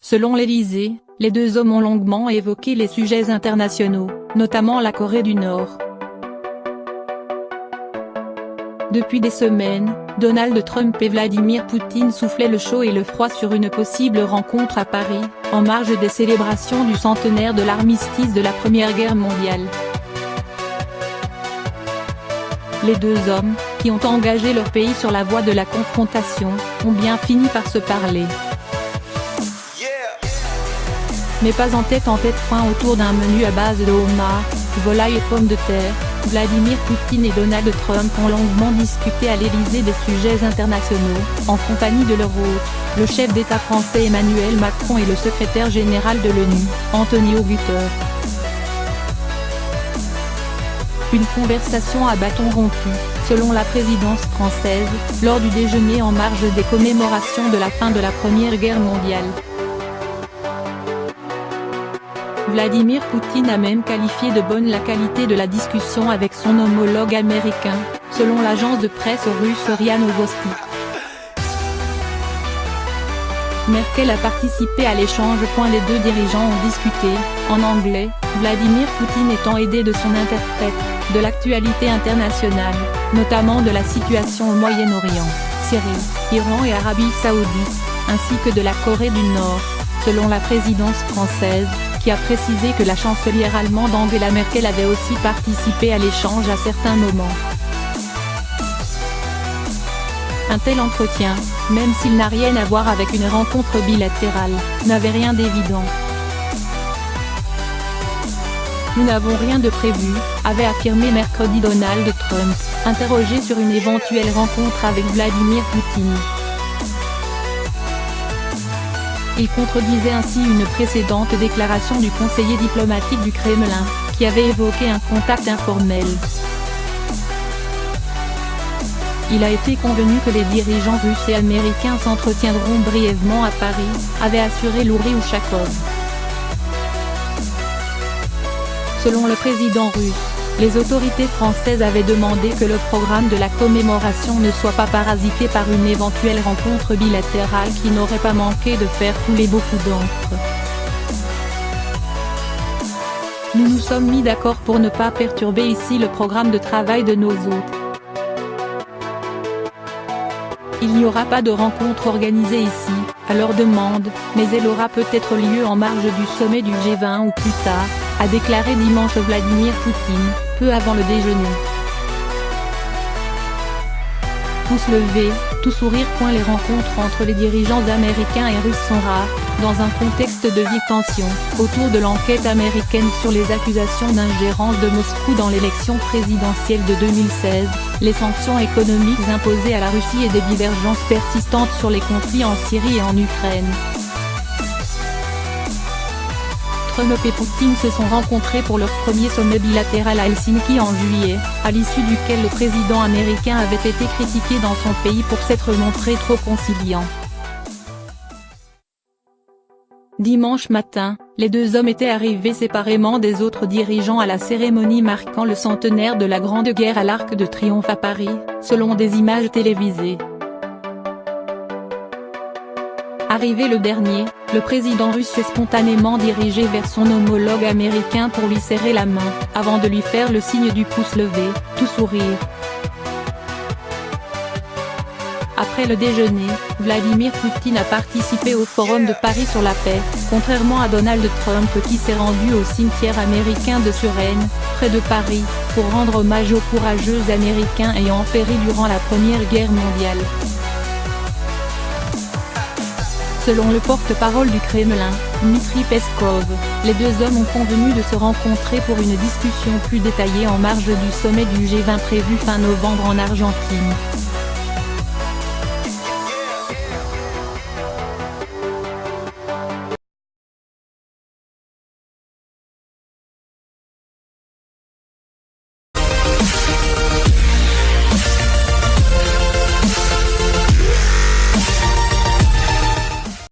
Selon l'Élysée, les deux hommes ont longuement évoqué les sujets internationaux, notamment la Corée du Nord. Depuis des semaines, Donald Trump et Vladimir Poutine soufflaient le chaud et le froid sur une possible rencontre à Paris, en marge des célébrations du centenaire de l'armistice de la Première Guerre mondiale. Les deux hommes, qui ont engagé leur pays sur la voie de la confrontation, ont bien fini par se parler. Mais pas en tête point autour d'un menu à base de homard, volaille et pommes de terre, Vladimir Poutine et Donald Trump ont longuement discuté à l'Élysée des sujets internationaux, en compagnie de leur hôte, le chef d'État français Emmanuel Macron et le secrétaire général de l'ONU, António Guterres. Une conversation à bâton rompu, selon la présidence française, lors du déjeuner en marge des commémorations de la fin de la Première Guerre mondiale. Vladimir Poutine a même qualifié de bonne la qualité de la discussion avec son homologue américain, selon l'agence de presse russe RIA Novosti. Merkel a participé à l'échange. Les deux dirigeants ont discuté, en anglais, Vladimir Poutine étant aidé de son interprète, de l'actualité internationale, notamment de la situation au Moyen-Orient, Syrie, Iran et Arabie Saoudite, ainsi que de la Corée du Nord, selon la présidence française, qui a précisé que la chancelière allemande Angela Merkel avait aussi participé à l'échange à certains moments. Un tel entretien, même s'il n'a rien à voir avec une rencontre bilatérale, n'avait rien d'évident. Nous n'avons rien de prévu, avait affirmé mercredi Donald Trump, interrogé sur une éventuelle rencontre avec Vladimir Poutine. Il contredisait ainsi une précédente déclaration du conseiller diplomatique du Kremlin, qui avait évoqué un contact informel. Il a été convenu que les dirigeants russes et américains s'entretiendront brièvement à Paris, avait assuré Yuri Ushakov. Selon le président russe, les autorités françaises avaient demandé que le programme de la commémoration ne soit pas parasité par une éventuelle rencontre bilatérale qui n'aurait pas manqué de faire couler beaucoup d'encre. Nous nous sommes mis d'accord pour ne pas perturber ici le programme de travail de nos hôtes. Il n'y aura pas de rencontre organisée ici, à leur demande, mais elle aura peut-être lieu en marge du sommet du G20 ou plus tard, a déclaré dimanche Vladimir Poutine, peu avant le déjeuner. Pouce levé, tout sourire. Les rencontres entre les dirigeants américains et russes sont rares, dans un contexte de vive tension, autour de l'enquête américaine sur les accusations d'ingérence de Moscou dans l'élection présidentielle de 2016, les sanctions économiques imposées à la Russie et des divergences persistantes sur les conflits en Syrie et en Ukraine. Trump et Poutine se sont rencontrés pour leur premier sommet bilatéral à Helsinki en juillet, à l'issue duquel le président américain avait été critiqué dans son pays pour s'être montré trop conciliant. Dimanche matin, les deux hommes étaient arrivés séparément des autres dirigeants à la cérémonie marquant le centenaire de la Grande Guerre à l'Arc de Triomphe à Paris, selon des images télévisées. Arrivé le dernier, le président russe s'est spontanément dirigé vers son homologue américain pour lui serrer la main, avant de lui faire le signe du pouce levé, tout sourire. Après le déjeuner, Vladimir Poutine a participé au Forum de Paris sur la paix, contrairement à Donald Trump qui s'est rendu au cimetière américain de Suresnes, près de Paris, pour rendre hommage aux courageux Américains ayant péri durant la Première Guerre mondiale. Selon le porte-parole du Kremlin, Dmitri Peskov, les deux hommes ont convenu de se rencontrer pour une discussion plus détaillée en marge du sommet du G20 prévu fin novembre en Argentine.